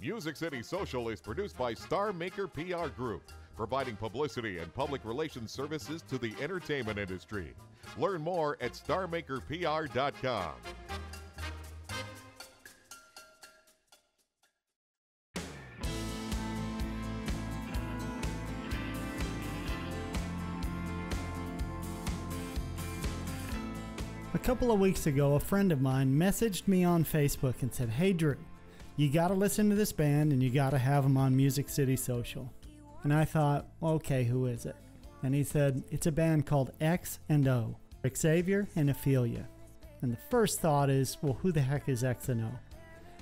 Music City Social is produced by Star Maker PR Group, providing publicity and public relations services to the entertainment industry. Learn more at starmakerpr.com. A couple of weeks ago, a friend of mine messaged me on Facebook and said, "Hey Drew, you gotta listen to this band and you gotta have them on Music City Social." And I thought, well, okay, who is it? And he said, it's a band called X and O, Xavier and Ophelia. And the first thought is, well, who the heck is X and O?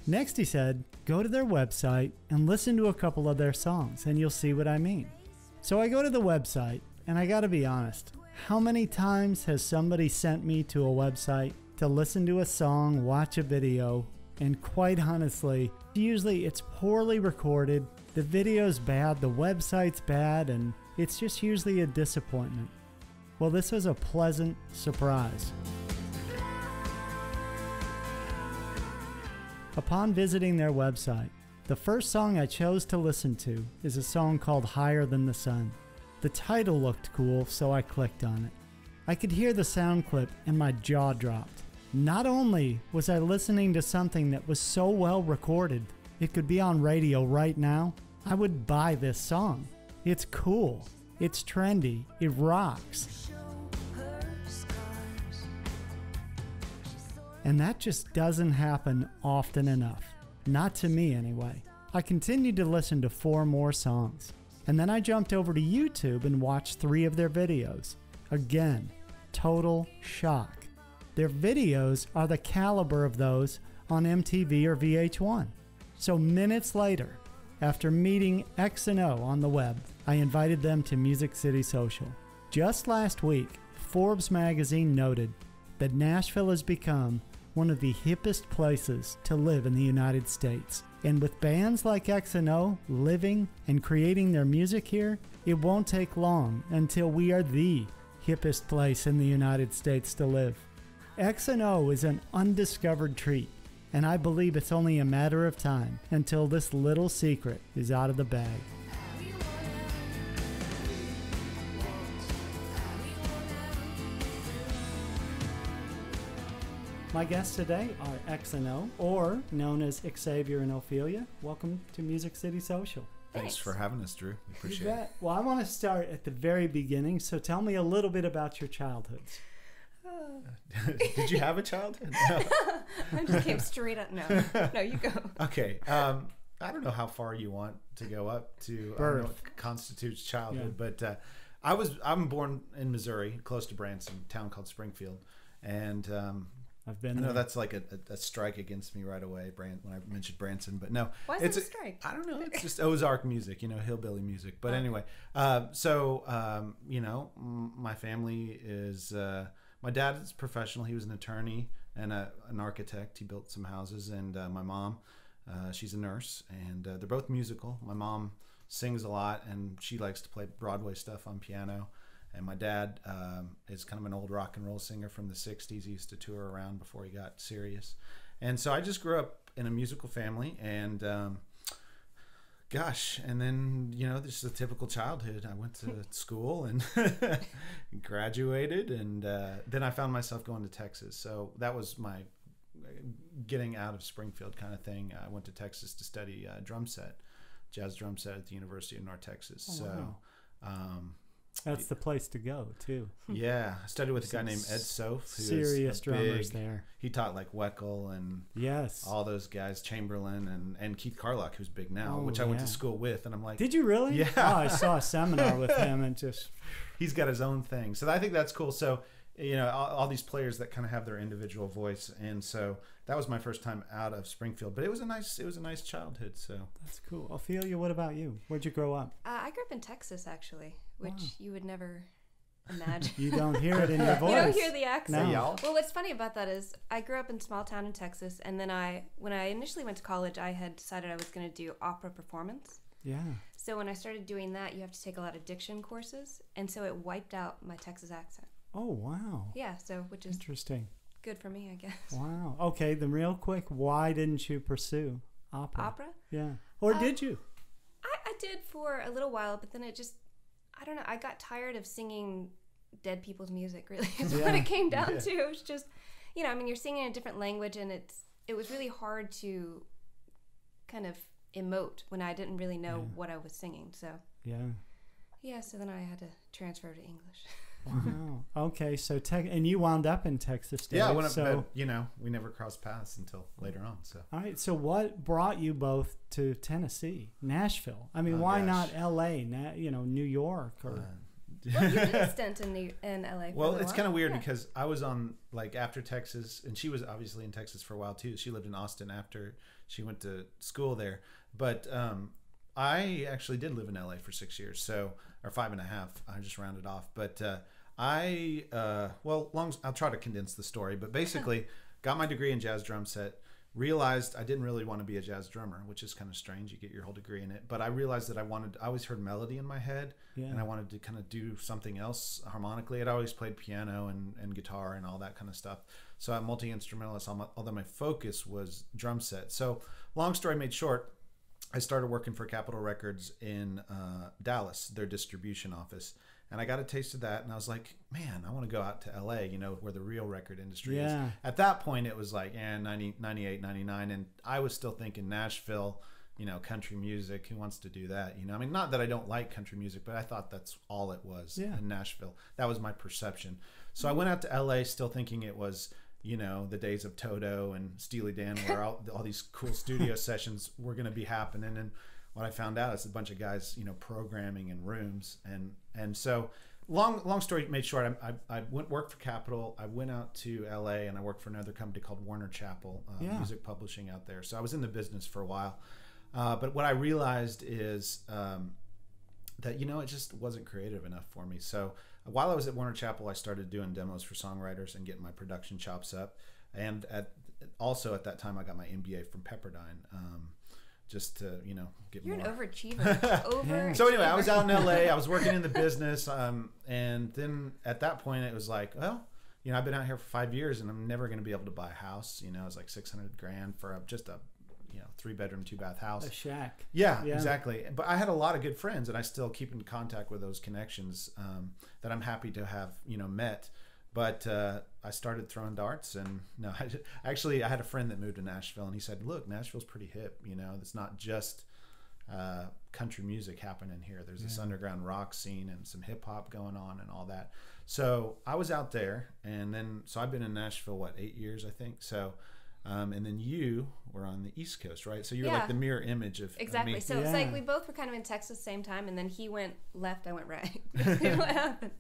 Next he said, go to their website and listen to a couple of their songs and you'll see what I mean. So I go to the website and I gotta be honest, how many times has somebody sent me to a website to listen to a song, watch a video, and quite honestly, usually it's poorly recorded, the video's bad, the website's bad, and it's just usually a disappointment. Well, this was a pleasant surprise. Upon visiting their website, the first song I chose to listen to is a song called Higher Than the Sun. The title looked cool, so I clicked on it. I could hear the sound clip and my jaw dropped. Not only was I listening to something that was so well recorded, it could be on radio right now, I would buy this song. It's cool, it's trendy, it rocks. And that just doesn't happen often enough. Not to me anyway. I continued to listen to 4 more songs. And then I jumped over to YouTube and watched 3 of their videos. Again, total shock. Their videos are the caliber of those on MTV or VH1. So minutes later, after meeting X and O on the web, I invited them to Music City Social. Just last week, Forbes magazine noted that Nashville has become one of the hippest places to live in the United States. And with bands like X and O living and creating their music here, it won't take long until we are the hippest place in the United States to live. X and O is an undiscovered treat, and I believe it's only a matter of time until this little secret is out of the bag. My guests today are X and O, or known as Xavier and Ophelia. Welcome to Music City Social. Thanks for having us, Drew. We appreciate it. Well, I want to start at the very beginning, so tell me a little bit about your childhoods. Did you have a childhood? No. I just came straight up. No, you go. Okay. I don't know how far you want to go up to birth. What constitutes childhood, but I'm born in Missouri, close to Branson, a town called Springfield, and I've been I know there. That's like a strike against me right away, when I mentioned Branson, but no. Why is it a strike? I don't know. It's just Ozark music, hillbilly music. But anyway, my family is, my dad is professional. He was an attorney and an architect. He built some houses. And my mom, she's a nurse. And they're both musical. My mom sings a lot, and she likes to play Broadway stuff on piano. And my dad is kind of an old rock and roll singer from the 60s. He used to tour around before he got serious. And so I just grew up in a musical family. And and then, this is a typical childhood. I went to school and graduated. And then I found myself going to Texas. So that was my getting out of Springfield kind of thing. I went to Texas to study jazz drum set at the University of North Texas. That's the place to go, too. Yeah. I studied with a guy named Ed Soph. Serious drummers there. He taught like Weckel and all those guys, Chamberlain and Keith Carlock, who's big now, which I went to school with. And I'm like... Did you really? Yeah. Oh, I saw a seminar with him and just... He's got his own thing. So I think that's cool. So, all these players that kind of have their individual voice. And so that was my first time out of Springfield. But it was a nice childhood. So that's cool. Ophelia, what about you? Where'd you grow up? I grew up in Texas, actually, which you would never imagine. You don't hear it in your voice. You don't hear the accent. No. Y'all. Well, what's funny about that is I grew up in a small town in Texas, and then when I initially went to college, I had decided I was going to do opera performance. Yeah. So when I started doing that, you have to take a lot of diction courses, and so it wiped out my Texas accent. Oh, wow. Yeah, which is interesting. Good for me, I guess. Wow. Okay, then real quick, why didn't you pursue opera? Opera? Yeah. Or did you? I did for a little while, but then it just, I don't know, I got tired of singing dead people's music, really. Is what it came down to. It was just, you know, I mean, you're singing in a different language, and it was really hard to kind of emote when I didn't really know what I was singing. So so then I had to transfer to English. Wow. Okay, so and you wound up in Texas State. Yeah, I went up, but, you know, we never crossed paths until later on. So all right, so what brought you both to Tennessee, Nashville? I mean, why not L.A., you know, New York? Or Well, you did a stint in LA. Well, it's kind of weird because I was on, like, after Texas, and she was obviously in Texas for a while too. She lived in Austin after she went to school there. But I actually did live in LA for 6 years, or 5.5. I just rounded off. But I'll try to condense the story. But basically, got my degree in jazz drum set. Realized I didn't really want to be a jazz drummer, which is kind of strange. You get your whole degree in it, but I realized that I always heard melody in my head, and I wanted to kind of do something else harmonically. I'd always played piano and guitar and all that kind of stuff. So I'm multi-instrumentalist, although my focus was drum set. So long story made short, I started working for Capitol Records in Dallas, their distribution office. And I got a taste of that, and I was like, man, I want to go out to LA, you know, where the real record industry is. At that point, it was like, 98, 99, and I was still thinking Nashville, you know, country music. Who wants to do that? You know, I mean, not that I don't like country music, but I thought that's all it was in Nashville. That was my perception. So I went out to LA still thinking it was, you know, the days of Toto and Steely Dan, where all these cool studio sessions were going to be happening. And what I found out is a bunch of guys, you know, programming in rooms. And so long story made short, I went work for Capitol. I went out to LA and I worked for another company called Warner Chappell, music publishing out there. So I was in the business for a while. But what I realized is that, you know, it just wasn't creative enough for me. So while I was at Warner Chappell, I started doing demos for songwriters and getting my production chops up. And also at that time, I got my MBA from Pepperdine. Just to, you know, get You're more. An overachiever. So anyway, I was out in LA. I was working in the business. And then at that point, it was like, well, you know, I've been out here for 5 years and I'm never going to be able to buy a house. You know, it's like $600,000 for just a, you know, 3-bedroom, 2-bath house. A shack. Yeah, exactly. But I had a lot of good friends, and I still keep in contact with those connections that I'm happy to have, you know, met. But I started throwing darts, and no, I had a friend that moved to Nashville, and he said, look, Nashville's pretty hip, you know, it's not just country music happening here. There's this underground rock scene and some hip hop going on and all that. So I was out there, and then, so I've been in Nashville, 8 years, I think. So, and then you were on the East Coast, right? So you're like the mirror image of exactly. me. So it's like we both were kind of in Texas at the same time, and then he went left, I went right. What happened?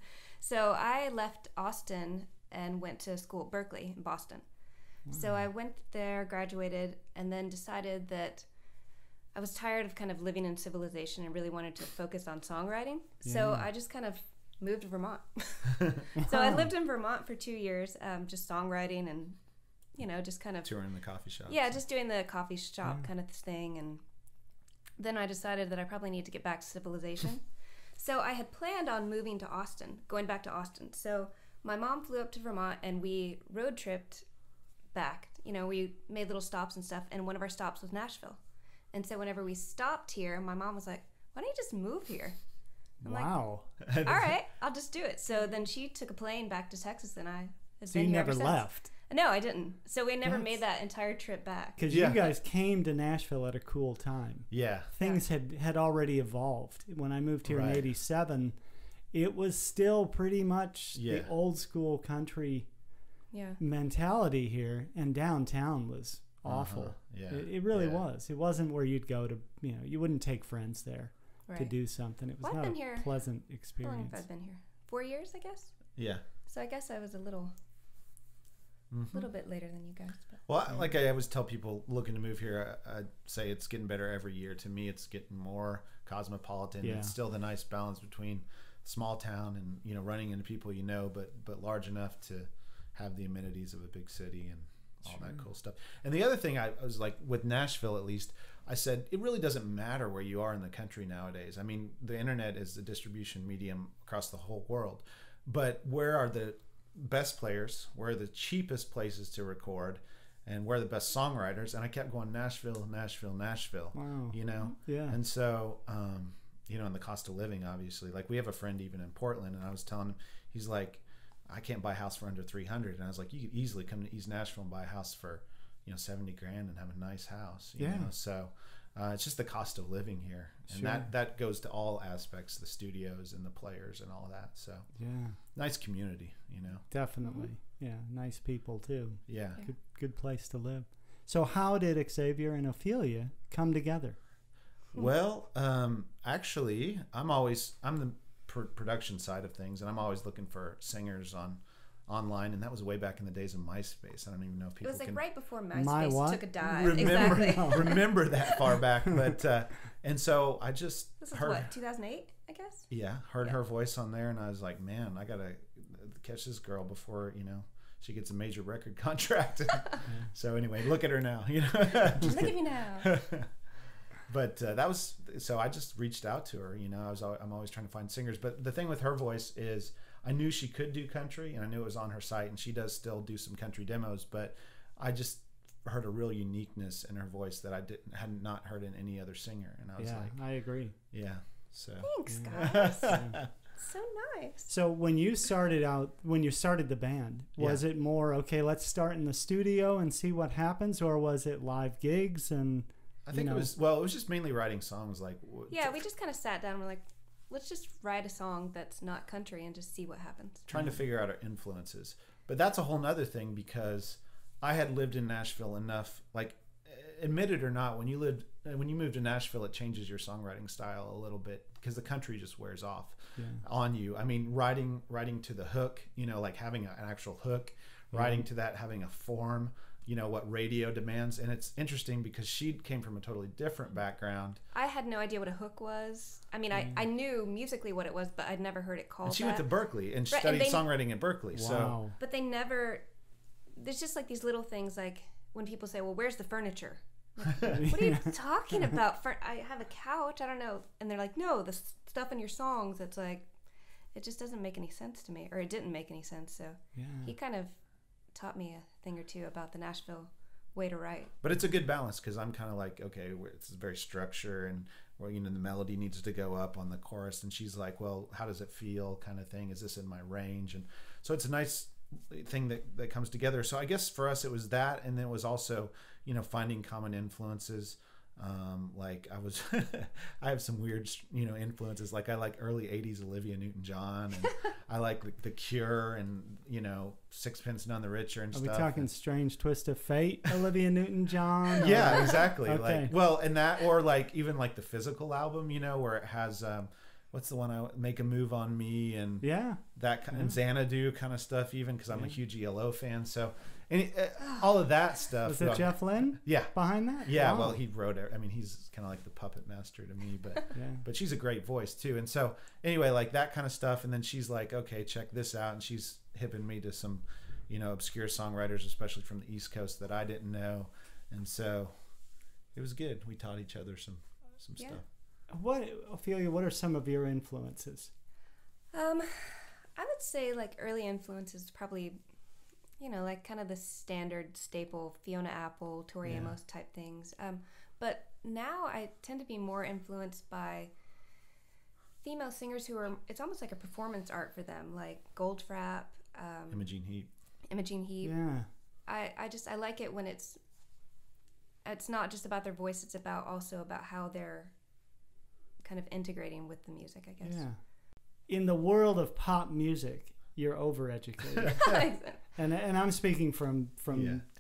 So I left Austin and went to school at Berkeley in Boston. So I went there, graduated, and then decided that I was tired of kind of living in civilization and really wanted to focus on songwriting. So I just kind of moved to Vermont. So I lived in Vermont for 2 years, just songwriting and, you know, just kind of touring the coffee shop. Yeah, just doing the coffee shop kind of thing. And then I decided that I probably need to get back to civilization. So I had planned on moving to Austin, going back to Austin. So my mom flew up to Vermont and we road tripped back. You know, we made little stops and stuff, and one of our stops was Nashville. And so whenever we stopped here, my mom was like, why don't you just move here? I'm wow. Like, all right, I'll just do it. So then she took a plane back to Texas, and I have So been you here never ever since. left? No, I didn't. So we never made that entire trip back. Because you guys came to Nashville at a cool time. Yeah. Things had already evolved. When I moved here in 87, it was still pretty much the old school country mentality here, and downtown was awful. It really was. It wasn't where you'd go to, you know, you wouldn't take friends there to do something. It was not a pleasant experience. How long have I been here? 4 years, I guess? Yeah. So I guess I was a little bit later than you guys. But. Well, like I always tell people looking to move here, I say it's getting better every year. To me, it's getting more cosmopolitan. It's still the nice balance between small town and, you know, running into people you know, but large enough to have the amenities of a big city and all that cool stuff. And the other thing I was like, with Nashville at least, I said, it really doesn't matter where you are in the country nowadays. I mean, the internet is the distribution medium across the whole world. But where are the best players? Where are the cheapest places to record? and we're the best songwriters. And I kept going, Nashville, Nashville, Nashville. Wow. You know? Yeah. And so, you know, and the cost of living, obviously. Like, we have a friend even in Portland, and I was telling him, he's like, I can't buy a house for under $300. And I was like, you could easily come to East Nashville and buy a house for, you know, $70,000 and have a nice house. You know? So it's just the cost of living here. And that goes to all aspects, the studios and the players and all of that. So nice community, you know. Definitely. Yeah, nice people too. Yeah. Good place to live. So how did Xavier and Ophelia come together? Well, actually, I'm the production side of things, and I'm always looking for singers online, and that was way back in the days of MySpace. I don't even know if people It was like can right before MySpace took a dive. remember Exactly. remember that far back. But and so I just This is heard, what, 2008, I guess? heard her voice on there, and I was like, man, I gotta catch this girl before, you know, she gets a major record contract. So anyway, look at her now, you know. Look at me now. But that was, so I just reached out to her, you know. I'm always trying to find singers, but the thing with her voice is I knew she could do country, and I knew it was on her site, and she does still do some country demos, but I just heard a real uniqueness in her voice that I had not heard in any other singer, and I was like, I agree. yeah. So Thanks, guys. So nice. So when you started the band, was it more, okay, let's start in the studio and see what happens, or was it live gigs? And I think it was just mainly writing songs. Like, yeah, we just kind of sat down and we're like, let's just write a song that's not country and just see what happens. Trying to figure out our influences. But that's a whole nother thing, because I had lived in Nashville enough, like, admit it or not, when you move to Nashville, it changes your songwriting style a little bit, because the country just wears off on you. I mean, writing to the hook, you know, like having an actual hook, writing to that, having a form, you know, what radio demands. And it's interesting because she came from a totally different background. I had no idea what a hook was. I mean, I knew musically what it was, but I'd never heard it called And she went to Berkeley and studied songwriting at Berkeley. Wow. So, but they never, there's just like these little things, like when people say, well, where's the furniture? Like, what are you talking about? I have a couch, I don't know. And they're like, no, the stuff in your songs, it's like, it just doesn't make any sense to me, or it didn't make any sense. So he kind of taught me a thing or two about the Nashville way to write. but it's a good balance, because I'm kind of like, okay, it's very structure, and where, you know, the melody needs to go up on the chorus, and she's like, well, how does it feel, kind of thing, is this in my range? And so it's a nice thing that comes together. So I guess for us it was that, and then it was also, you know, finding common influences. Like I have some weird, you know, influences. Like I like early 80s Olivia Newton-John, and I like The Cure, and, you know, Sixpence None the Richer and Are stuff. we talking Strange Twist of Fate, Olivia Newton-John? Yeah, exactly. Okay. Like, well, and that, or like even like the Physical album, you know, where it has what's the one, I Make a Move on Me, and that kind and Xanadu kind of stuff, even, because I'm a huge ELO fan. So all of that stuff. Was it Jeff Lynne? Yeah. Behind that? Yeah, Wow. well, he wrote it. I mean, he's kind of like the puppet master to me, but but she's a great voice too. And so anyway, like that kind of stuff. And then she's like, okay, check this out, and she's hipping me to some, you know, obscure songwriters, especially from the East Coast, that I didn't know. And so it was good. We taught each other some stuff. Ophelia, what are some of your influences? I would say like early influences probably, you know, like kind of the standard staple Fiona Apple, Tori Amos type things. But now I tend to be more influenced by female singers who are, it's almost like a performance art for them, like Goldfrapp, Imogene Heap. Yeah. I like it when it's not just about their voice, it's also about how they're kind of integrating with the music, I guess. Yeah. In the world of pop music, you're overeducated. and I'm speaking from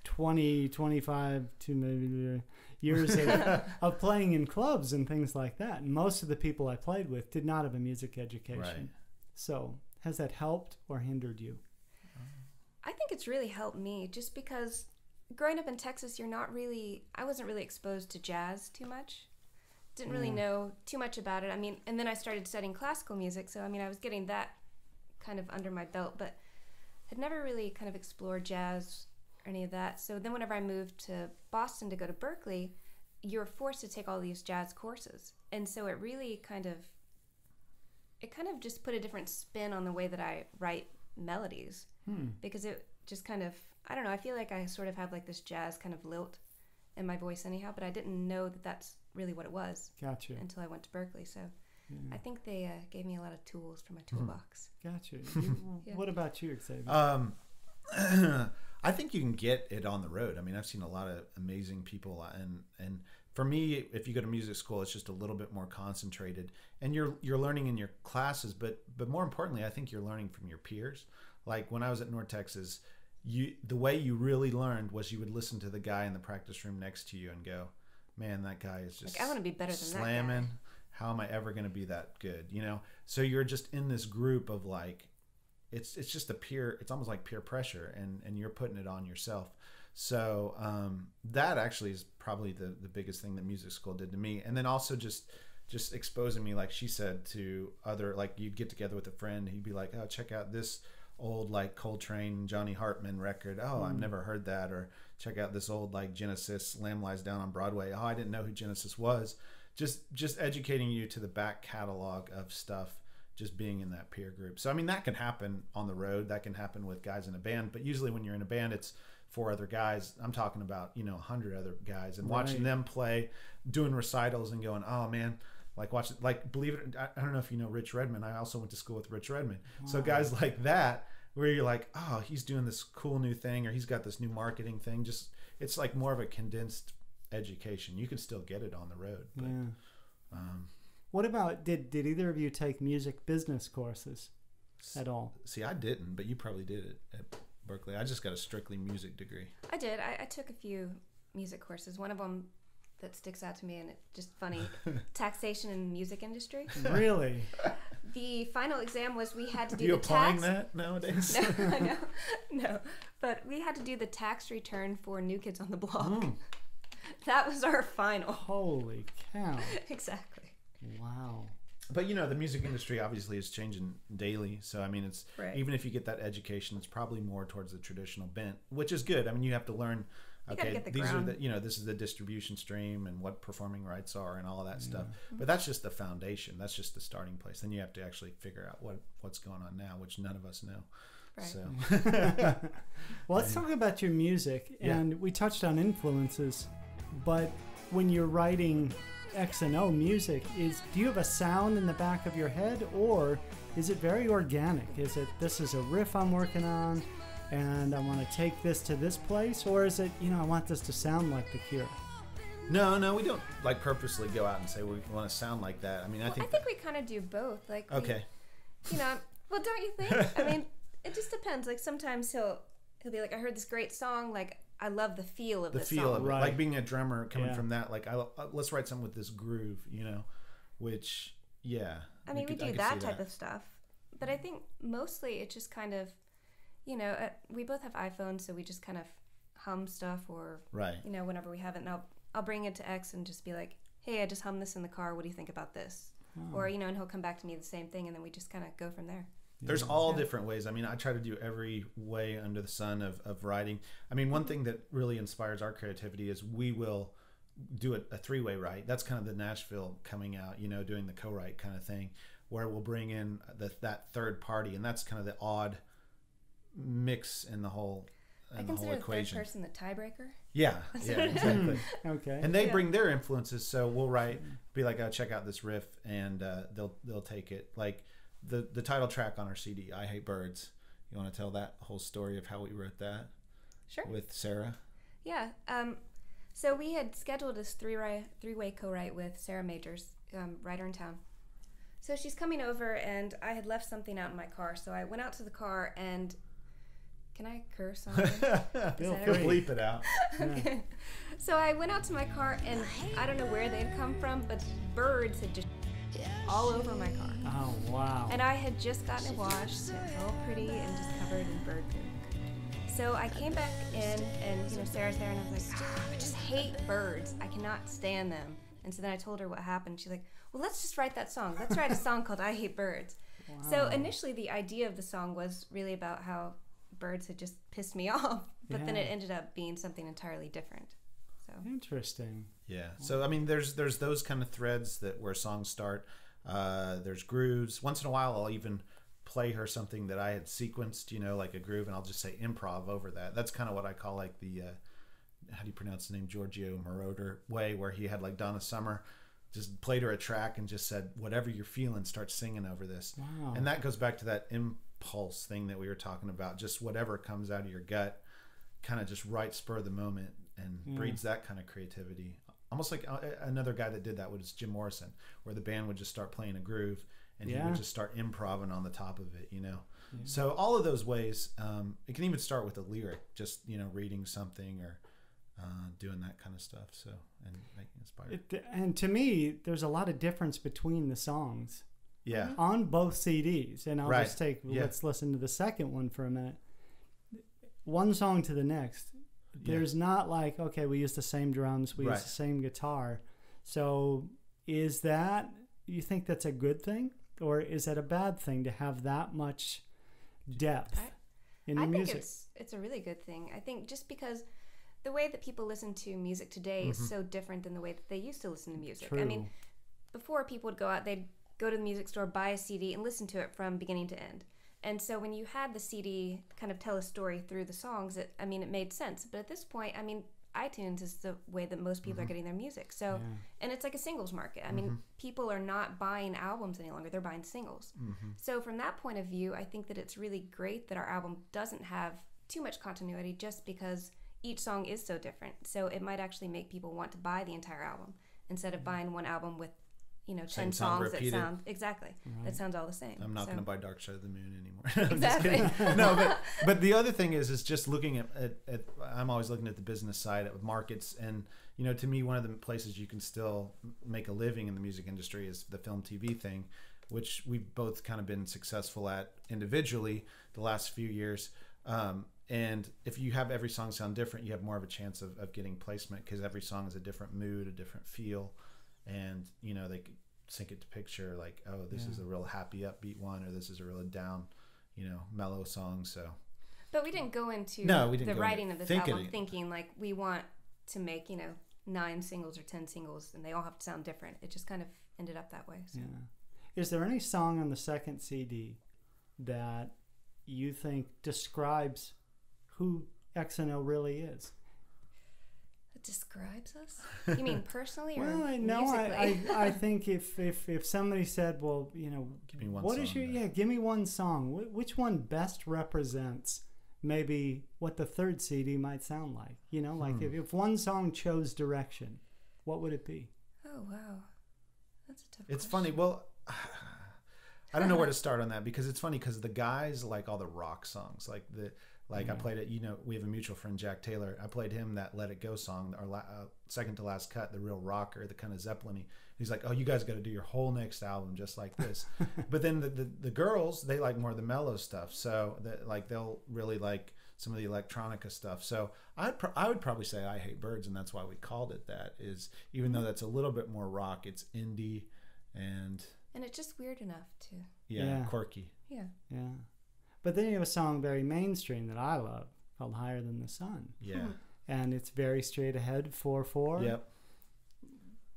20, 25 to maybe years of playing in clubs and things like that. And most of the people I played with did not have a music education. Right. So has that helped or hindered you? I think it's really helped me, just because growing up in Texas, I wasn't really exposed to jazz too much. Didn't really know too much about it. I mean, and then I started studying classical music, so I mean, I was getting that kind of under my belt, but had never really kind of explored jazz or any of that. So then whenever I moved to Boston to go to Berkeley, you're forced to take all these jazz courses. And so it really kind of just put a different spin on the way that I write melodies, because it just kind of I don't know. I feel like I sort of have like this jazz kind of lilt in my voice anyhow, but I didn't know that that's really what it was. Gotcha. Until I went to Berkeley. So Yeah. I think they gave me a lot of tools for my toolbox. Gotcha. Yeah. What about you, Xavier? I think you can get it on the road. I mean, I've seen a lot of amazing people, and for me, if you go to music school, it's just a little bit more concentrated, and you're learning in your classes, but more importantly, I think you're learning from your peers. Like when I was at North Texas, the way you really learned was you would listen to the guy in the practice room next to you and go, "Man, that guy is just like, I want to be better than slamming. that guy. How am I ever going to be that good?" You know. So you're just in this group of like, it's just it's almost like peer pressure, and you're putting it on yourself. So that actually is probably the biggest thing that music school did to me. And then also just exposing me, like she said, to other, like you'd get together with a friend, he'd be like, "Oh, check out this old like Coltrane, Johnny Hartman record. Oh, I've never heard that." Or check out this old like Genesis, Lamb Lies Down on Broadway. Oh, I didn't know who Genesis was. Just educating you to the back catalog of stuff, just being in that peer group. So I mean, that can happen on the road, that can happen with guys in a band, but usually when you're in a band, it's 4 other guys. I'm talking about 100 other guys, and watching them play, doing recitals and going, "Oh man," like watch it, like believe it, I don't know if you know Rich Redmond. I also went to school with Rich Redmond. So guys like that, where you're like, "Oh, he's doing this cool new thing," or he's got this new marketing thing. Just, it's like more of a condensed education. You can still get it on the road, but what about, did either of you take music business courses at all? See, I didn't, but you probably did it at Berkeley. I just got a strictly music degree. I did. I took a few music courses. One of them that sticks out to me, and it's just funny, taxation in the music industry. Really? The final exam was we had to do you the applying tax. that nowadays? No, but we had to do the tax return for New Kids on the Block. That was our final. Holy cow. Exactly. Wow. But the music industry obviously is changing daily. So I mean, it's even if you get that education, it's probably more towards the traditional bent, which is good. I mean, you have to learn. Okay, these are this is the distribution stream and what performing rights are and all of that stuff. But that's just the foundation. That's just the starting place. Then you have to actually figure out what's going on now, which none of us know. Right. So, well, let's talk about your music. And we touched on influences, but when you're writing X and O music, do you have a sound in the back of your head, or is it very organic? Is it, this is a riff I'm working on and I want to take this to this place, or is it, I want this to sound like The Cure? No, we don't like purposely go out and say we want to sound like that. I mean, I think we kind of do both. Like, okay, well, don't you think? I mean, it just depends. Like sometimes he'll be like, "I heard this great song. Like, I love the feel of the feel song." of it. Right. Like being a drummer coming from that. Like, let's write something with this groove, which I mean, we do that type of stuff, but I think mostly it just kind of, we both have iPhones, so we just kind of hum stuff, or whenever we have it, and I'll bring it to X and just be like, "Hey, I just hummed this in the car. What do you think about this?" Or and he'll come back to me the same thing, and then we just kind of go from there. There's all different ways. I mean, I try to do every way under the sun of writing. I mean, one thing that really inspires our creativity is we will do a 3-way write. That's kind of the Nashville coming out, doing the co-write kind of thing, where we'll bring in that third party, and that's kind of the odd mix in the whole I consider the third person the tiebreaker. Yeah, exactly. Okay. And they bring their influences, so we'll be like, "Oh, check out this riff," and they'll take it. Like the title track on our CD, "I Hate Birds." You want to tell that whole story of how we wrote that? Sure. With Sarah? Yeah. So we had scheduled this three-way co-write with Sarah Majors, writer in town. So she's coming over, and I had left something out in my car. So I went out to the car, and can I curse on it? Feel free. Bleep it out. Okay. So I went out to my car, and I don't know where they'd come from, but birds had just all over my car. Oh, wow. And I had just gotten it washed, so it was all pretty and just covered in bird poop. So I came back in, and Sarah's there, and I was like, I just hate birds. I cannot stand them. And so then I told her what happened. She's like, well, let's just write that song. Let's write a song called I Hate Birds. Wow. So initially the idea of the song was really about how birds had just pissed me off, but then it ended up being something entirely different. So interesting. Yeah. So I mean, there's those kind of threads where songs start. There's grooves. Once in a while, I'll even play her something that I had sequenced, like a groove, and I'll just say improv over that. That's kind of what I call like the how do you pronounce the name, Giorgio Moroder way, where he had like Donna Summer just played her a track and just said, whatever you're feeling, start singing over this. Wow. And that goes back to that impulse thing that we were talking about. Just whatever comes out of your gut, kind of just right spur of the moment, and breeds that kind of creativity. Almost like another guy that did that was Jim Morrison, where the band would just start playing a groove and he would just start improvising on the top of it, So all of those ways, it can even start with a lyric, just, reading something or doing that kind of stuff. So, and making inspired. And to me, there's a lot of difference between the songs. Yeah. On both CDs. And I'll just let's listen to the second one for a minute. One song to the next. There's not like, okay, we use the same drums, we use the same guitar. So is that, you think that's a good thing? Or is that a bad thing to have that much depth in the music? I think it's a really good thing. I think just because the way that people listen to music today is so different than the way that they used to listen to music. True. I mean, before people would go out, they'd go to the music store, buy a CD, and listen to it from beginning to end. And so when you had the CD kind of tell a story through the songs, it made sense. But at this point, iTunes is the way that most people are getting their music. So, and it's like a singles market. I mean, people are not buying albums any longer. They're buying singles. So from that point of view, I think that it's really great that our album doesn't have too much continuity, just because each song is so different. So it might actually make people want to buy the entire album instead of buying one album with 10 songs that sound that sounds all the same. I'm not going to buy Dark Side of the Moon anymore. Exactly. No, but the other thing is just looking at I'm always looking at the business side of markets, and to me, one of the places you can still make a living in the music industry is the film TV thing, which we've both kind of been successful at individually the last few years. And if you have every song sound different, you have more of a chance of getting placement, because every song is a different mood, a different feel. And they could sync it to picture, like, oh, this is a real happy upbeat one, or this is a really down mellow song. So but we didn't go into the writing of this album thinking like we want to make 9 singles or 10 singles and they all have to sound different. It just kind of ended up that way. So. Is there any song on the second CD that you think describes who X&O really is? Describes us? You mean personally or well, musically? I think if somebody said, well, give me one what song, is your give me one song. Which one best represents maybe what the third CD might sound like? Like if one song chose direction, what would it be? Oh wow, that's a tough. It's question. funny. Well, I don't know where to start on that, because it's funny because the guys like all the rock songs, I played it. We have a mutual friend, Jack Taylor. I played him that "Let It Go" song, our second to last cut, the real rocker, the kind of Zeppelin-y. He's like, "Oh, you guys got to do your whole next album just like this." But then the girls, they like more of the mellow stuff. So they'll really like some of the electronica stuff. So I would probably say "I Hate Birds," and that's why we called it that. Is even though that's a little bit more rock, it's indie and it's just weird enough too. Yeah. Quirky. Yeah. But then you have a song very mainstream that I love called "Higher Than the Sun." Yeah. And it's very straight ahead, 4/4. Yep.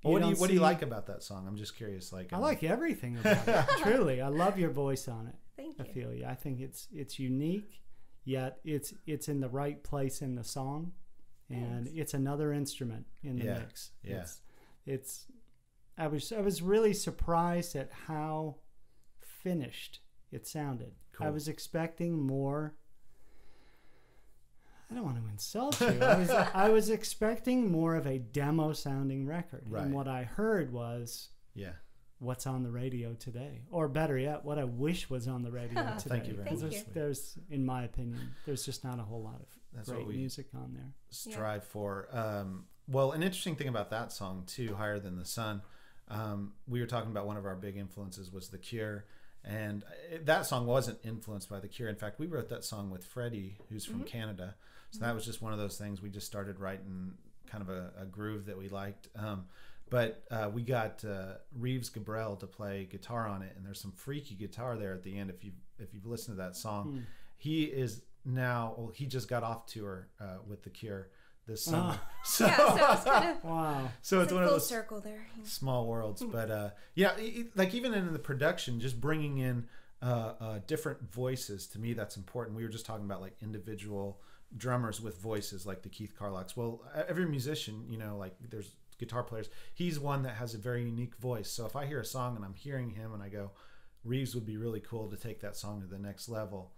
What do you like about that song? I'm just curious. I like everything about it. Truly, I love your voice on it. Thank you. Ophelia. I think it's unique, yet it's in the right place in the song, and it's another instrument in the mix. Yeah. I was really surprised at how finished it sounded. Cool. I was expecting more. I don't want to insult you. I was expecting more of a demo sounding record. Right. And what I heard was what's on the radio today. Or better yet, what I wish was on the radio today. Thank you very much. There's, in my opinion, there's just not a whole lot of great music on there. Strive for. Well, an interesting thing about that song too, "Higher Than the Sun," we were talking about one of our big influences was The Cure. And that song wasn't influenced by The Cure. In fact, we wrote that song with Freddie, who's from Canada. So that was just one of those things. We just started writing kind of a groove that we liked. But we got Reeves Gabrel to play guitar on it, and there's some freaky guitar there at the end. If you've listened to that song, he is now. Well, he just got off tour with The Cure this summer. So it's kind of wow. So it's one of those circle there. Small worlds, but like even in the production, just bringing in different voices. To me, that's important. We were just talking about like individual drummers with voices, like the Keith Carlocks. Well, every musician, you know, like there's guitar players. He's one that has a very unique voice. So if I hear a song and I'm hearing him and I go, Reeves would be really cool to take that song to the next level,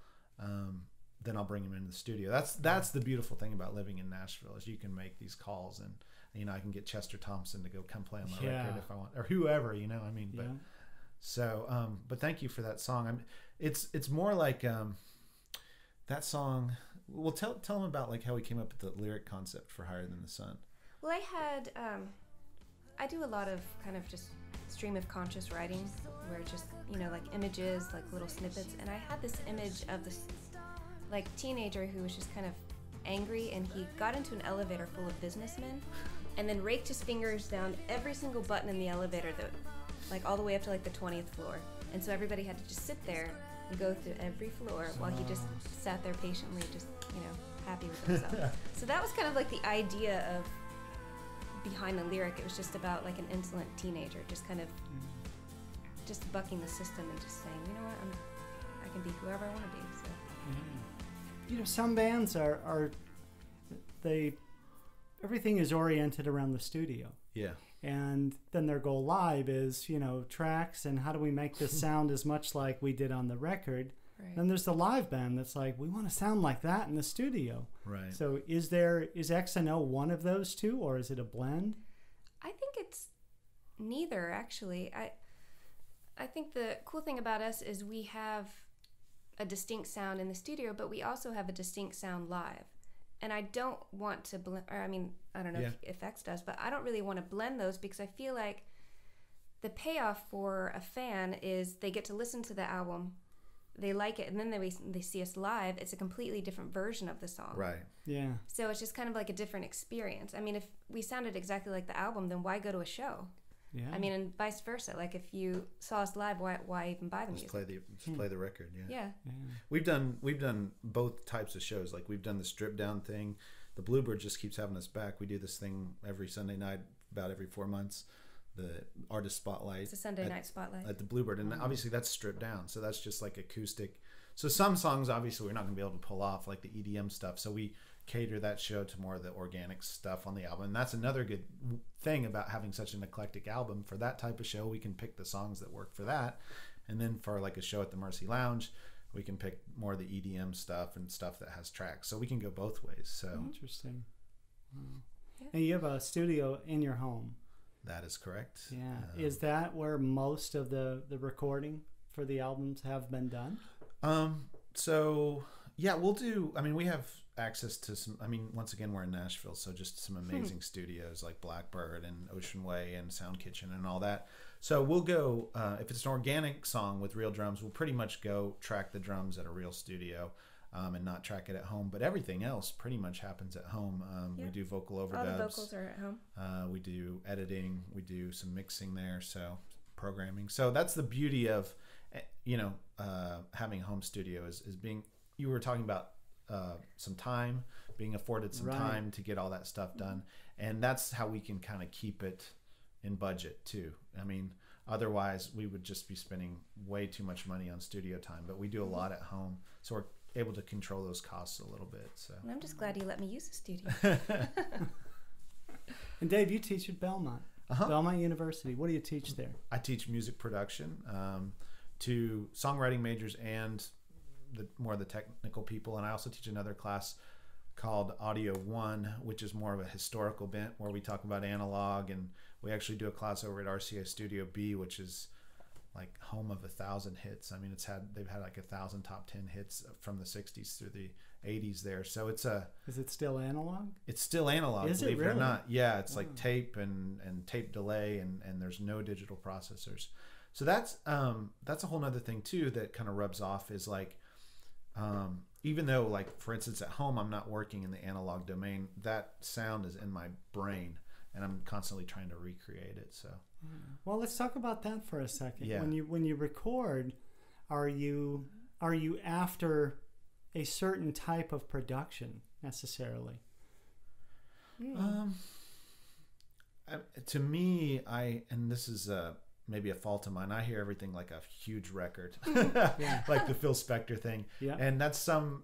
then I'll bring him into the studio. That's the beautiful thing about living in Nashville, is you can make these calls, and you know, I can get Chester Thompson to go come play on my record if I want, or whoever, you know. I mean, but so but thank you for that song. It's more like that song. Well, tell them about like how we came up with the lyric concept for Higher Than the Sun. Well, I do a lot of kind of just stream of conscious writing, where just, you know, like images, like little snippets, and I had this image of this like teenager who was just kind of angry, and he got into an elevator full of businessmen and then raked his fingers down every single button in the elevator, that like all the way up to like the 20th floor, and so everybody had to just sit there and go through every floor while he just sat there patiently, just, you know, happy with himself. So that was kind of like the idea of behind the lyric. It was just about like an insolent teenager just kind of just bucking the system and just saying, you know what, I can be whoever I want to be. So you know, some bands are everything is oriented around the studio. Yeah. And then their goal live is, you know, tracks and how do we make this sound as much like we did on the record. Right. Then there's the live band that's like, we want to sound like that in the studio. Right. So is X&O one of those two, or is it a blend? I think it's neither, actually. I think the cool thing about us is we have a distinct sound in the studio, but we also have a distinct sound live. And I don't want to blend, or I mean, I don't know if X does, but I don't really want to blend those, because I feel like the payoff for a fan is they get to listen to the album, they like it, and then they see us live. It's a completely different version of the song. Right. Yeah. So it's just kind of like a different experience. I mean, if we sounded exactly like the album, then why go to a show? Yeah. I mean, and vice versa. Like if you saw us live, why even buy the music? Play the record. Yeah. Yeah. We've done both types of shows. Like we've done the stripped down thing. The Bluebird just keeps having us back. We do this thing every Sunday night, about every 4 months. The artist spotlight. It's a Sunday night spotlight at the Bluebird, and obviously that's stripped down. So that's just like acoustic. So some songs obviously we're not going to be able to pull off, like the EDM stuff. So we cater that show to more of the organic stuff on the album. And that's another good thing about having such an eclectic album. For that type of show, we can pick the songs that work for that. And then for like a show at the Mercy Lounge, we can pick more of the EDM stuff and stuff that has tracks. So we can go both ways. So interesting. Wow. Yeah. And you have a studio in your home. That is correct. Yeah. Is that where most of the recording for the albums have been done? So yeah, we'll do, I mean, we have access to some, I mean, once again, we're in Nashville, so just some amazing studios like Blackbird and Ocean Way and Sound Kitchen and all that. So we'll go, if it's an organic song with real drums, we'll pretty much go track the drums at a real studio. And not track it at home, but everything else pretty much happens at home. We do vocal overdubs. All the vocals are at home. We do editing. We do some mixing there, so programming. So that's the beauty of, you know, having a home studio is being. You were talking about some time, being afforded some time to get all that stuff done, and that's how we can kind of keep it in budget too. I mean, otherwise we would just be spending way too much money on studio time, but we do a lot at home, so we're able to control those costs a little bit. So I'm just glad you let me use the studio. And Dave, you teach at Belmont. Belmont University. What do you teach there? I teach music production to songwriting majors and more of the technical people, and I also teach another class called Audio 1, which is more of a historical bent, where we talk about analog, and we actually do a class over at RCA Studio B, which is like home of 1,000 hits. I mean, they've had like 1,000 top 10 hits from the 60s through the 80s there. So is it still analog? It's still analog, is believe it really? Or not. Yeah, it's like tape and tape delay, and there's no digital processors. So that's a whole nother thing too that kind of rubs off, is like, even though, like, for instance, at home I'm not working in the analog domain, that sound is in my brain and I'm constantly trying to recreate it. So well, let's talk about that for a second. Yeah. When you record, are you after a certain type of production necessarily? To me, and this is maybe a fault of mine. I hear everything like a huge record, Yeah. like the Phil Spector thing. Yeah. And that's some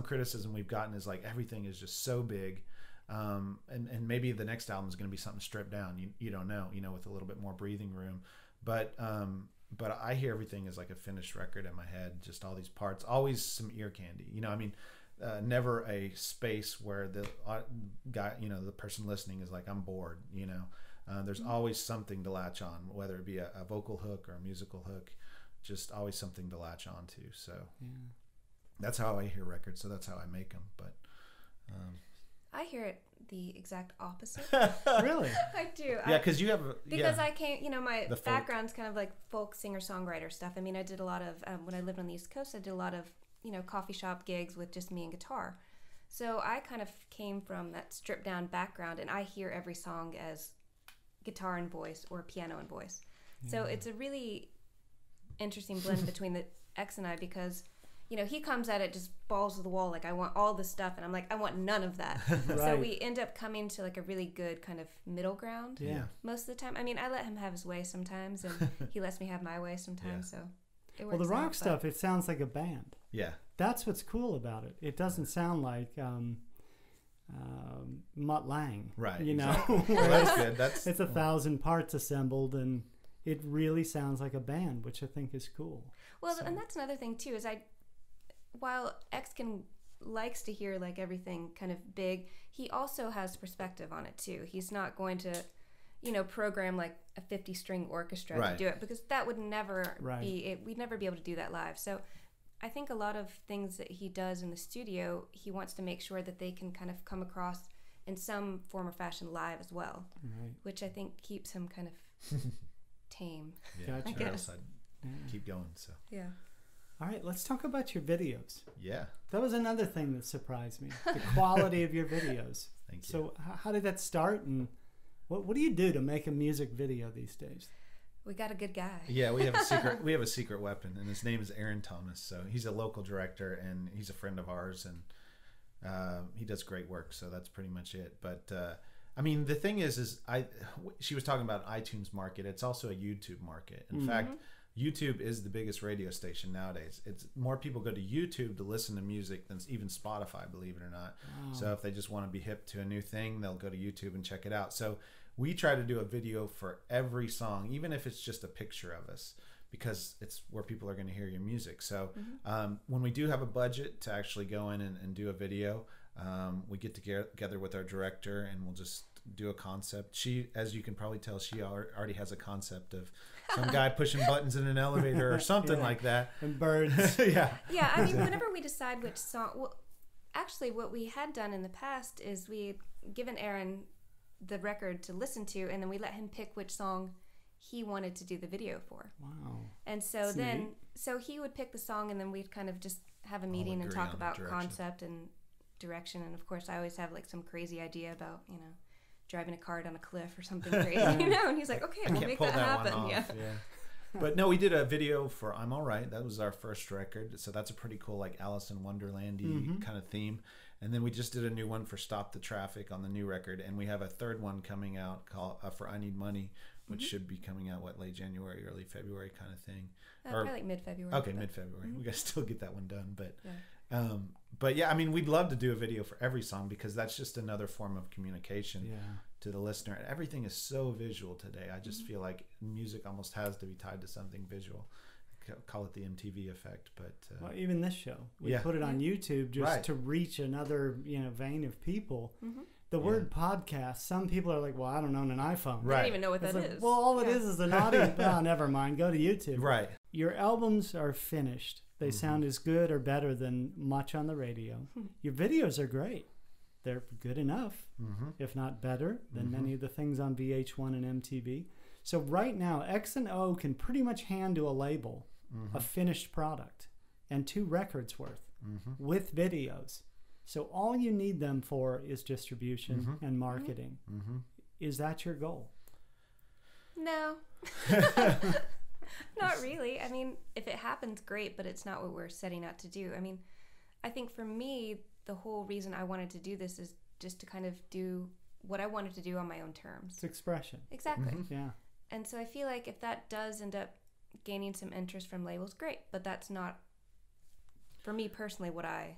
criticism we've gotten, is like everything is just so big. And maybe the next album is going to be something stripped down. You don't know, with a little bit more breathing room. But I hear everything as like a finished record in my head, just all these parts, always some ear candy. Never a space where the guy, the person listening is like, I'm bored. There's always something to latch on, whether it be a vocal hook or a musical hook, just always something to latch on to. So that's how I hear records. So that's how I make them. But I hear it the exact opposite. Really? I do. Yeah, because you have I came, my The folk. background's kind of like folk singer-songwriter stuff. I mean, I did a lot of, when I lived on the East Coast, I did a lot of, coffee shop gigs with just me and guitar. So I kind of came from that stripped down background, and I hear every song as guitar and voice or piano and voice. So it's a really interesting blend between the X and I, because he comes at it just balls to the wall, like, I want all this stuff, and I'm like, I want none of that. Right. So we end up coming to like a really good kind of middle ground. Yeah. Most of the time. I mean, I let him have his way sometimes, and he lets me have my way sometimes. So it works. Well, the rock out, stuff, it sounds like a band. Yeah. That's what's cool about it. It doesn't sound like Mutt Lange, Right. Well, that's good. it's 1,000 parts assembled, and it really sounds like a band, which I think is cool. Well, and that's another thing too, is while X likes to hear like everything kind of big, he also has perspective on it too. He's not going to, program like a 50-string orchestra to do it, because that would never be. We'd never be able to do that live. So I think a lot of things that he does in the studio, he wants to make sure that they can kind of come across in some form or fashion live as well, which I think keeps him kind of tame. Yeah, Gotcha. or else I'd keep going. So Yeah. All right, let's talk about your videos. yeah, That was another thing that surprised me, the quality of your videos. thank you. So how did that start, and what do you do to make a music video these days? We got a good guy. Yeah, we have a secret. We have a secret weapon, and his name is Aaron Thomas. So he's a local director, and he's a friend of ours, and he does great work. So that's pretty much it. But I mean, the thing is she was talking about iTunes market. It's also a YouTube market. In fact, YouTube is the biggest radio station nowadays. It's more people go to YouTube to listen to music than even Spotify, believe it or not. Wow. So if they just want to be hip to a new thing, they'll go to YouTube and check it out. So we try to do a video for every song, even if it's just a picture of us, because it's where people are going to hear your music. So when we do have a budget to actually go in and do a video, we get together with our director, and we'll just do a concept. She, as you can probably tell, she already has a concept of some guy pushing buttons in an elevator or something like that. And birds. Yeah. Yeah, I mean, whenever we decide which song, well, actually what we had done in the past is we had given Aaron the record to listen to, and then we let him pick which song he wanted to do the video for. Wow. And so That's then, neat. so he would pick the song, and then we'd kind of just have a meeting and agree talk on about direction. concept and direction. And of course, I always have like some crazy idea about, driving a car down a cliff or something crazy, and he's like, okay, I we'll can't make pull that happen. one off. Yeah. But no, we did a video for I'm Alright. That was our first record. So that's a pretty cool, like Alice in Wonderland-y kind of theme. And then we just did a new one for Stop the Traffic on the new record. And we have a third one coming out called for I Need Money, which should be coming out, late January, early February kind of thing. Probably like mid-February. Okay, mid-February. We got to still get that one done. But yeah, I mean, we'd love to do a video for every song, because that's just another form of communication to the listener. Everything is so visual today. I just feel like music almost has to be tied to something visual. Call it the MTV effect, but Well, even this show, we put it on YouTube just to reach another vein of people. The word podcast, some people are like, well, I don't own an iPhone. I don't even know what that is. Well, all it is an audio. Oh, never mind. Go to YouTube. Right. Your albums are finished. They sound as good or better than much on the radio. Your videos are great. They're good enough, if not better, than many of the things on VH1 and MTV. So right now, X and O can pretty much hand to a label a finished product and 2 records worth with videos. So all you need them for is distribution and marketing. Is that your goal? No. Not really. I mean, if it happens, great, but it's not what we're setting out to do. I mean, I think for me, the whole reason I wanted to do this is just to kind of do what I wanted to do on my own terms. It's expression. Exactly. Yeah. And so I feel like if that does end up gaining some interest from labels, great. But that's not, for me personally, what I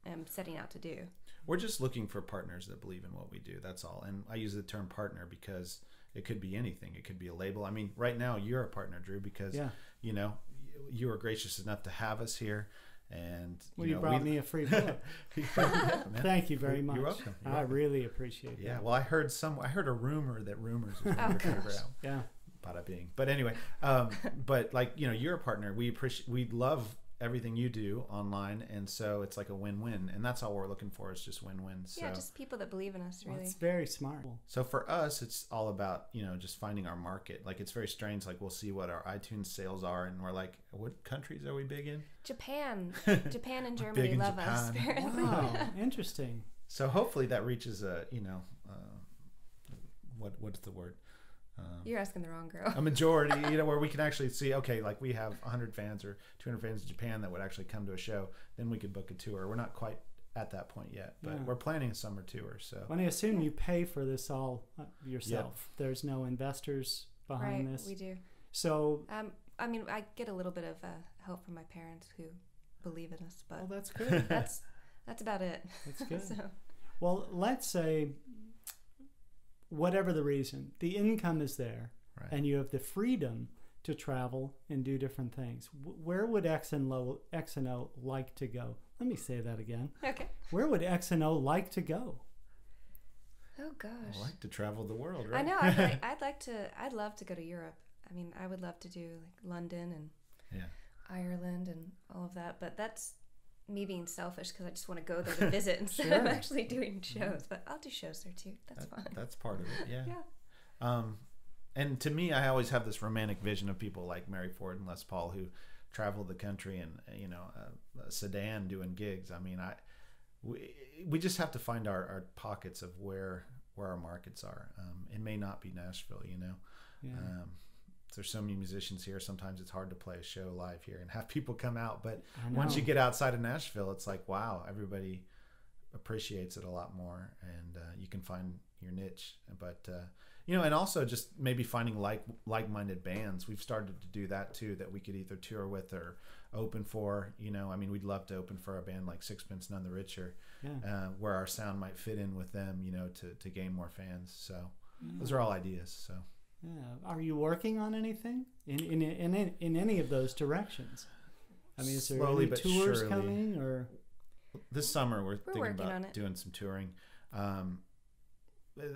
am setting out to do. We're just looking for partners that believe in what we do. That's all. And I use the term partner because it could be anything. It could be a label. I mean, right now you're a partner, Drew, because you know, you were gracious enough to have us here. And you brought me a free book. Thank you very much. You're welcome. I really appreciate it. Yeah. Well, I heard a rumor that Rumors was one of your favorite albums. Yeah. Bada bing. But anyway, but like, you know, you're a partner. We love everything you do online, and so it's like a win-win, and that's all we're looking for, is just win-win. So yeah, just people that believe in us, really. Well, it's very smart. So for us, it's all about, you know, just finding our market. Like, it's very strange. Like, we'll see what our iTunes sales are, and we're like, what countries are we big in? Japan and Germany love us. Apparently. Wow, interesting. So hopefully that reaches a, you know, what's the word? You're asking the wrong girl. A majority, you know, where we can actually see, okay, like we have 100 fans or 200 fans in Japan that would actually come to a show, then we could book a tour. We're not quite at that point yet, but we're planning a summer tour. So when I assume you pay for this all yourself, there's no investors behind this. We do. So I mean, I get a little bit of help from my parents who believe in us, but that's good. that's about it. That's good. So. Well, let's say, whatever the reason, the income is there, and you have the freedom to travel and do different things. Where would X and O like to go? Let me say that again. Okay. Where would X and O like to go? Oh gosh. I like to travel the world, right? I know. I'd love to go to Europe. I mean, I would love to do like London and Ireland and all of that, but that's me being selfish because I just want to go there to visit instead of actually doing shows. But I'll do shows there too. That's fine. That's part of it. Yeah. Yeah. And to me, I always have this romantic vision of people like Mary Ford and Les Paul who travel the country in, you know, a sedan doing gigs. I mean, we just have to find our pockets of where our markets are. It may not be Nashville, you know. Yeah. There's so many musicians here. Sometimes it's hard to play a show live here and have people come out. But once you get outside of Nashville, it's like, wow, everybody appreciates it a lot more, and you can find your niche. But you know, and also just maybe finding like-minded bands. We've started to do that too, that we could either tour with or open for. You know, I mean, we'd love to open for a band like Sixpence None the Richer, where our sound might fit in with them. You know, to gain more fans. So those are all ideas. So. Yeah. Are you working on anything in any of those directions? I mean, is there Slowly any but tours surely. coming, or This summer we're thinking about it. doing some touring.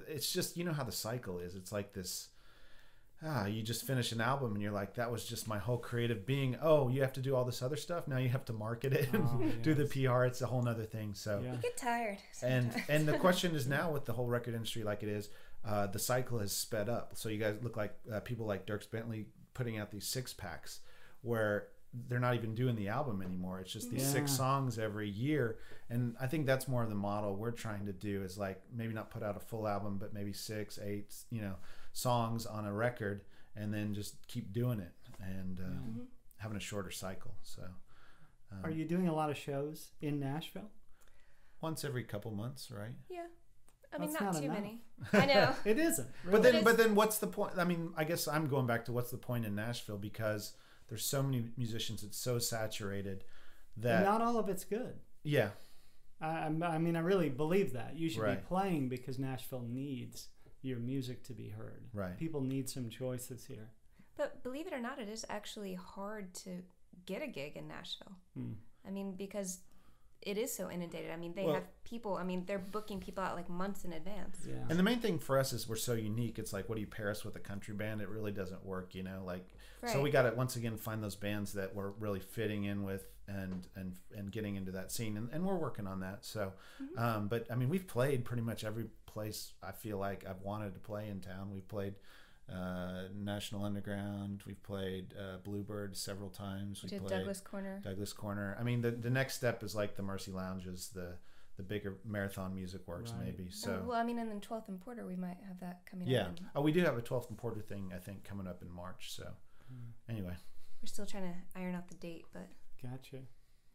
It's just, you know how the cycle is. It's like this. You just finish an album and you're like, that was just my whole creative being. Oh, you have to do all this other stuff. Now you have to market it and do the PR. It's a whole nother thing. So You get tired sometimes. and the question is now with the whole record industry like it is, the cycle has sped up. So you guys look like people like Dierks Bentley putting out these 6-packs where they're not even doing the album anymore. It's just these 6 songs every year. And I think that's more of the model we're trying to do, is like maybe not put out a full album, but maybe 6, 8, you know, songs on a record, and then just keep doing it and having a shorter cycle. So are you doing a lot of shows in Nashville? Once every couple months, right? Yeah. I mean, That's not not too enough. many. I know. It isn't. Really. But then what's the point? I mean, I guess I'm going back to what's the point in Nashville, because there's so many musicians. It's so saturated that And not all of it's good. Yeah. I mean, I really believe that. You should Right. be playing because Nashville needs your music to be heard. Right. People need some choices here. But believe it or not, it is actually hard to get a gig in Nashville. I mean, because it is so inundated. I mean, they have people, I mean, they're booking people out like months in advance. Yeah. And the main thing for us is we're so unique. It's like, what do you pair us with a country band? It really doesn't work, you know, like, so we got to once again find those bands that we're really fitting in with and getting into that scene. And we're working on that. So, but I mean, we've played pretty much every place I feel like I've wanted to play in town. We've played National Underground. We've played Bluebird several times. We did played Douglas Corner. I mean, the next step is like the Mercy Lounges, the bigger Marathon Music Works, Right. maybe. So well, I mean, and then 12th and Porter, we might have that coming up. yeah. And Oh, we do have a 12th and Porter thing, I think, coming up in March. So anyway, we're still trying to iron out the date, but Gotcha.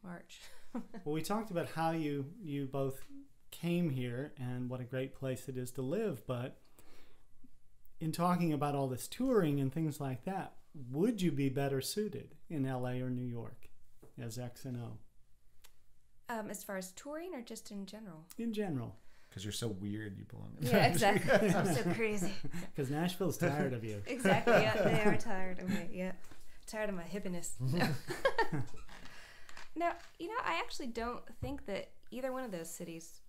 March. Well, we talked about how you both came here and what a great place it is to live, but in talking about all this touring and things like that, would you be better suited in LA or New York as X and O? As far as touring or just in general? In general. Because you're so weird, you belong in Yeah, exactly. I'm so crazy. Because Nashville's tired of you. Exactly. Yeah, they are tired of me. Yeah, tired of my hippiness. No. No, I actually don't think that either one of those cities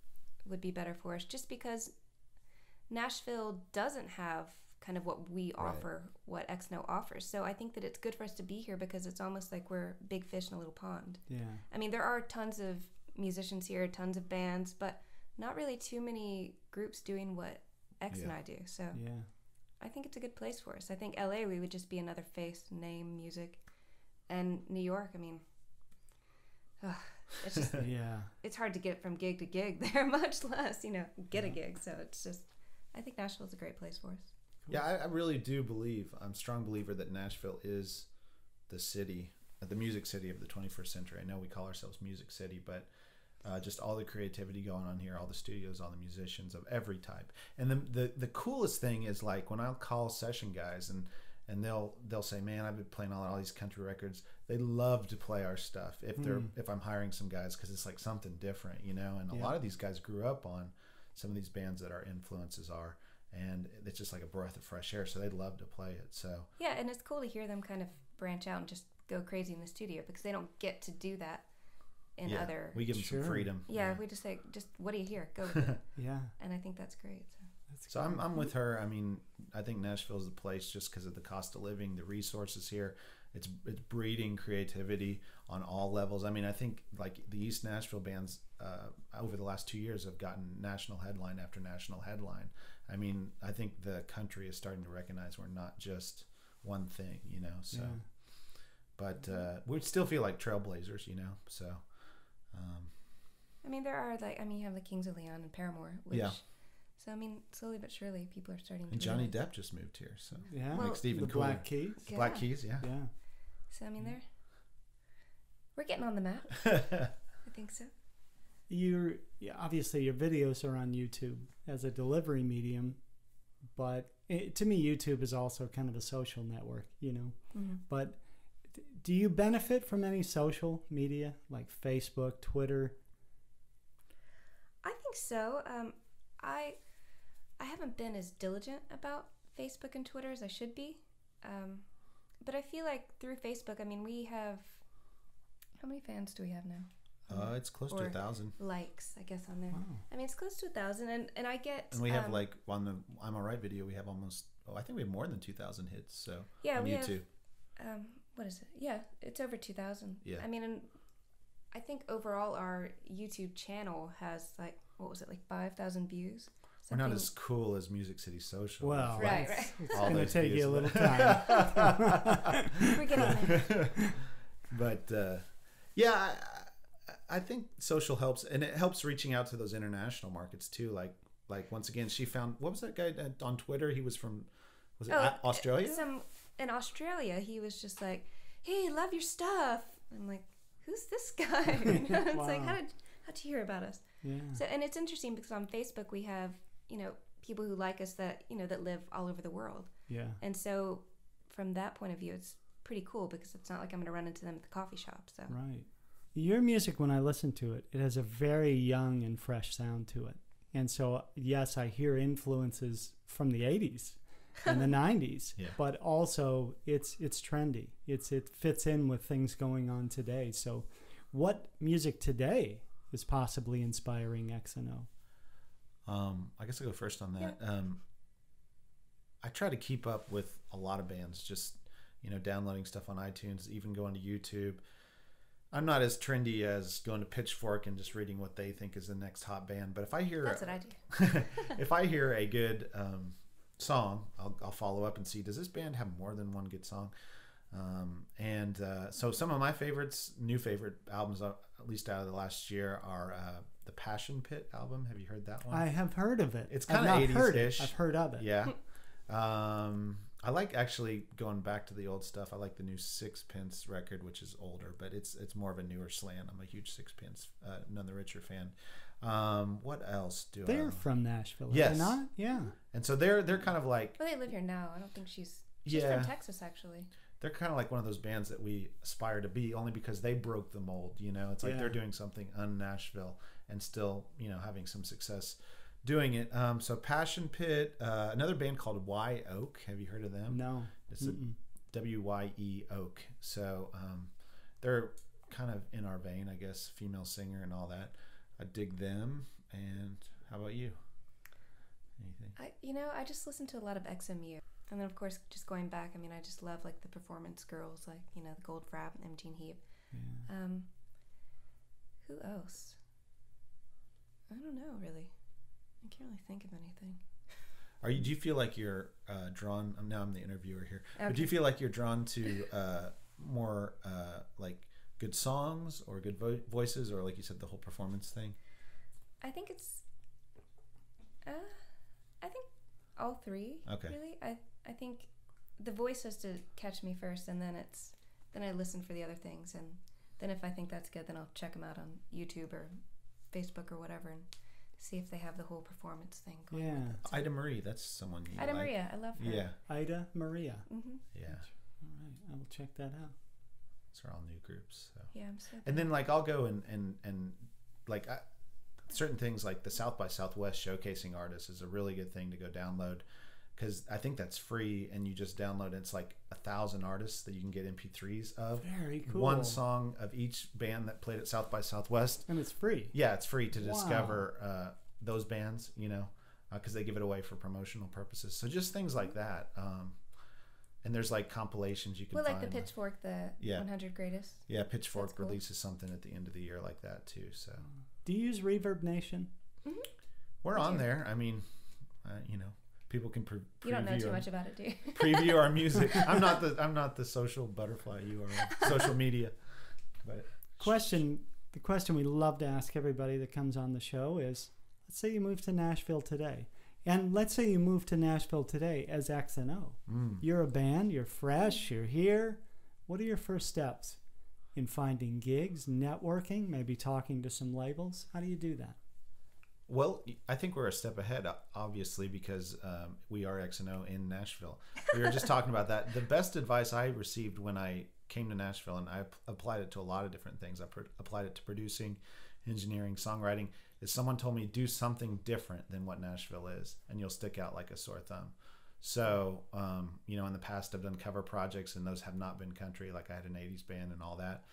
would be better for us, just because Nashville doesn't have kind of what we offer, what XNO offers. So I think that it's good for us to be here because it's almost like we're big fish in a little pond. Yeah. I mean, there are tons of musicians here, tons of bands, but not really too many groups doing what X and I do. So I think it's a good place for us. I think LA, we would just be another face, name, music. And New York, I mean, it's just it's hard to get from gig to gig there, much less, get a gig. So it's just, I think Nashville's a great place for us. Yeah, I really do believe, I'm a strong believer that Nashville is the city, the music city of the 21st century. I know we call ourselves Music City, but just all the creativity going on here, all the studios, all the musicians of every type. And the coolest thing is, like, when I'll call session guys and they'll say, man, I've been playing all these country records. They love to play our stuff if I'm hiring some guys, because it's like something different, and a lot of these guys grew up on some of these bands that our influences are, and it's just like a breath of fresh air, so they'd love to play it. So yeah, and it's cool to hear them kind of branch out and just go crazy in the studio, because they don't get to do that in other. We give them some freedom. Yeah, we just say, just what do you hear? Go with it. And I think that's great. So I'm with her. I mean, I think Nashville is the place just because of the cost of living, the resources here. It's breeding creativity on all levels. I mean, I think like the East Nashville bands over the last 2 years have gotten national headline after national headline. I mean, I think the country is starting to recognize we're not just one thing, So, but we still feel like trailblazers, So, I mean, there are you have the Kings of Leon and Paramore, which. Yeah. So, I mean, slowly but surely, people are starting to. And Johnny Depp just moved here, so makes it even the cooler. Black Keys. Black Keys, yeah. So, I mean, we're getting on the map. I think so. Obviously, your videos are on YouTube as a delivery medium, but to me, YouTube is also kind of a social network, Mm-hmm. But do you benefit from any social media like Facebook, Twitter? I think so. I haven't been as diligent about Facebook and Twitter as I should be. But I feel like through Facebook, I mean, we have... How many fans do we have now? It's close to 1,000. Likes, I guess, on there. Wow. I mean, it's close to 1,000, and I get... And we have, like, on the I'm Alright video, we have almost... I think we have more than 2,000 hits, so... Yeah, on we YouTube. have... what is it? Yeah, it's over 2,000. Yeah. I mean, and I think overall our YouTube channel has, like, what was it, like 5,000 views? We're not as cool as Music City Social. Well, right. It's going to take you a little time. We're getting there. But, I think social helps, and it helps reaching out to those international markets, too. Like once again, she found... What was that guy on Twitter? He was from... Was it Australia? In Australia, he was just like, hey, love your stuff. I'm like, who's this guy? It's like, how'd you hear about us? Yeah. So, and it's interesting because on Facebook we have, people who like us that, that live all over the world. Yeah. And so from that point of view, it's pretty cool because it's not like I'm going to run into them at the coffee shop. So. Right. Your music, when I listen to it, it has a very young and fresh sound to it. And so, yes, I hear influences from the 80s and the 90s, but also it's trendy. It fits in with things going on today. So what music today is possibly inspiring XNO? I guess I'll go first on that. Yeah. I try to keep up with a lot of bands, just, downloading stuff on iTunes, even going to YouTube. I'm not as trendy as going to Pitchfork and just reading what they think is the next hot band. But if I hear... That's what I do. If I hear a good song, I'll follow up and see, does this band have more than one good song? So some of my new favorite albums, at least out of the last year, are the Passion Pit album. Have you heard that one? I have heard of it. It's kind of 80s-ish. I've heard of it. Yeah. I like actually going back to the old stuff. I like the new Sixpence record, which is older, but it's more of a newer slant. I'm a huge Sixpence, None the Richer fan. What else do They're from Nashville, yes. are they not? Yeah. And so they're kind of like... Well, they live here now. I don't think she's yeah. from Texas, actually. They're kind of like one of those bands that we aspire to be, only because they broke the mold, you know? It's like they're doing something un-Nashville and still, you know, having some success doing it. So Passion Pit, another band called WYE Oak. Have you heard of them? No. It's a WYE Oak. So they're kind of in our vein, I guess, female singer and all that. I dig them. And how about you? Anything? I just listen to a lot of XMU. And then, of course, just going back, I mean, I just love, like, the performance girls, like, you know, the Gold Frab and Imogene Heap. Yeah. Who else? I don't know, really. I can't really think of anything. Do you feel like you're drawn? Now I'm the interviewer here. Okay. But do you feel like you're drawn to more like good songs or good voices, or like you said, the whole performance thing? I think it's. I think all three. Okay. Really, I think the voice has to catch me first, and then I listen for the other things, and then if I think that's good, then I'll check them out on YouTube or Facebook or whatever, and see if they have the whole performance thing going. Yeah. So, Ida Marie, that's someone you Ida like. Maria, I love her. Yeah. Ida Maria. Mm-hmm. Yeah. All right, I will check that out. These are all new groups. So. Yeah, I'm so And then like I'll go and like certain things like the South by Southwest showcasing artists is a really good thing to go download, because I think that's free, and you just download it. It's like 1,000 artists that you can get MP3s of. Very cool. One song of each band that played at South by Southwest. And it's free. Yeah, it's free to discover those bands, you know, because they give it away for promotional purposes. So just things like that. And there's like compilations you can find. Well, like the Pitchfork, the 100 greatest. Yeah, Pitchfork cool. releases something at the end of the year like that too. So. Do you use Reverb Nation? Mm-hmm. We're on there. I mean, you know. People can preview. You don't know too much about it, do you? Preview our music. I'm not the social butterfly you are. Social media. But the question we love to ask everybody that comes on the show is: let's say you move to Nashville today, and let's say you move to Nashville today as X&O. You're a band. You're fresh. You're here. What are your first steps in finding gigs, networking, maybe talking to some labels? How do you do that? Well, I think we're a step ahead, obviously, because we are X&O in Nashville. We were just talking about that. The best advice I received when I came to Nashville, and I applied it to a lot of different things. I applied it to producing, engineering, songwriting, is someone told me do something different than what Nashville is, and you'll stick out like a sore thumb. So, you know, in the past I've done cover projects, and those have not been country. Like I had an 80s band and all that.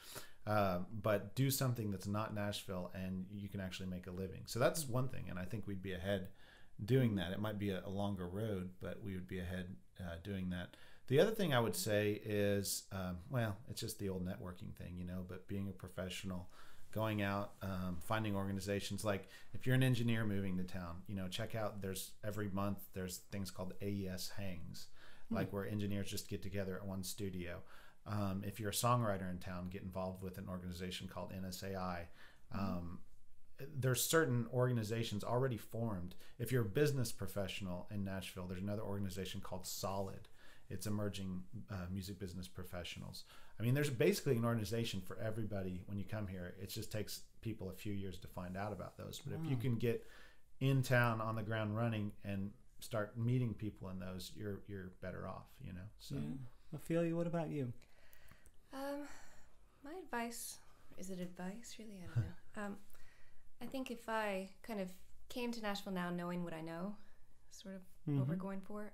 But do something that's not Nashville, and you can actually make a living. So that's one thing, and I think we'd be ahead doing that. It might be a longer road, but we would be ahead doing that. The other thing I would say is, well, it's just the old networking thing, you know, but being a professional, going out, finding organizations. Like if you're an engineer moving to town, you know, check out, every month there's things called AES Hangs, like where engineers just get together at one studio. If you're a songwriter in town, get involved with an organization called NSAI. There's certain organizations already formed. If you're a business professional in Nashville, there's another organization called Solid. It's emerging music business professionals. I mean, there's basically an organization for everybody when you come here. It just takes people a few years to find out about those. But if you can get in town on the ground running and start meeting people in those, you're better off, you know. So, Ophelia, what about you? My advice, is it advice? Really, I don't know. I think if I kind of came to Nashville now knowing what I know, sort of what we're going for,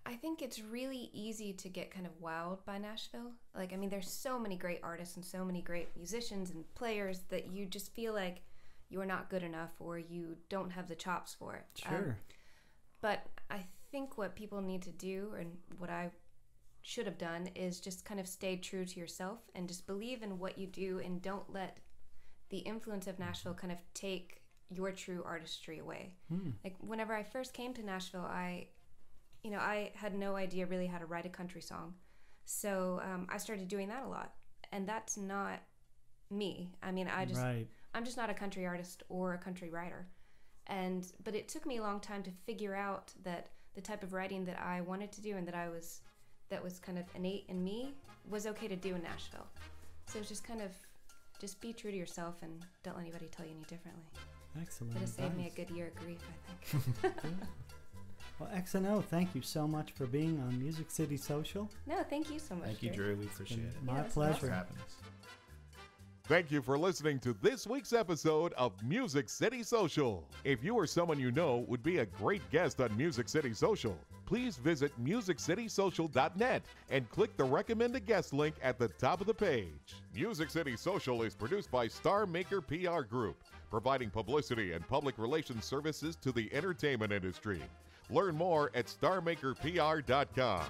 I think it's really easy to get kind of wowed by Nashville. Like, I mean, there's so many great artists and so many great musicians and players that you just feel like you're not good enough or you don't have the chops for it. Sure. But I think what people need to do, and what I should have done, is just kind of stay true to yourself and just believe in what you do, and don't let the influence of Nashville kind of take your true artistry away. Like whenever I first came to Nashville, I had no idea really how to write a country song. So I started doing that a lot, and that's not me. I mean, I'm just not a country artist or a country writer. But it took me a long time to figure out that the type of writing that I wanted to do and that was kind of innate in me was okay to do in Nashville. So it's just kind of just be true to yourself and don't let anybody tell you any differently. Excellent. It has saved me a good year of grief, I think. Well, X and O, thank you so much for being on Music City Social. No, thank you so much. Thank you, Drew. We appreciate it. My Yeah, this is pleasure. Thanks for having us. Thank you for listening to this week's episode of Music City Social. If you or someone you know would be a great guest on Music City Social, please visit musiccitysocial.net and click the Recommend a Guest link at the top of the page. Music City Social is produced by Star Maker PR Group, providing publicity and public relations services to the entertainment industry. Learn more at starmakerpr.com.